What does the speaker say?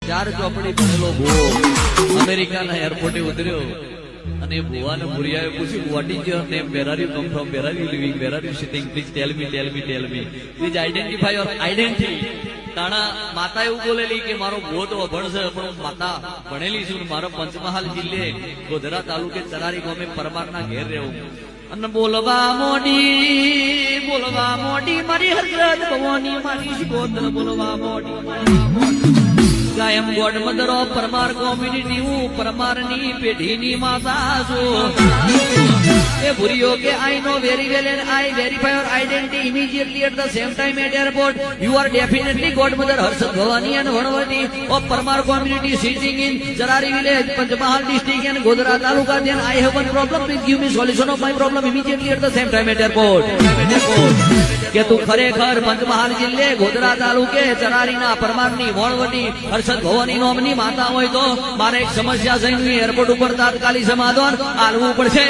ચાર ચોપડી ભણેલો ભૂવો અમેરિકાના એરપોર્ટે ઉતર્યો અને ભુવાને ભુરિયાએ પૂછ્યું, what is your name, where are you come from, where are you living, where are you sitting, please tell me, tell me, tell me, please identify your identity. તાણા માતા એવું બોલેલી કે મારો ભુવો તો અભણ છે, પણ હું માતા ભણેલી છું. મારો પંચમહાલ જિલ્લે ગોધરા તાલુકે ચરારી ગામે પરમારના ઘેર રહેવું. અને બોલવા મોડી મારી હરકત ભવાની મારી શિકોતર બોલવા મોડી. કાયમ god mother of Parmar community, હું પરમારની પેઢીની માતા છું. એ ભૂરીઓ કે I know very well and I verify your identity immediately at the same time at airport. You are definitely god mother Harshad Bhavani and વણવટી of Parmar community sitting in Charari village, Panchmahal district and Godhra taluka. Then I have one problem, please give me solution of my problem immediately at the same time at airport. કે તું ખરેખર પંચમહાલ જિલ્લે ગોધરા તાલુકે ચરારીના પરમારની વણવટી હર્ષદ ભવાની નોમની માતા હોય તો મારે એક સમસ્યા છે, એરપોર્ટ ઉપર તાત્કાલિક સમાધાન આલવું પડશે.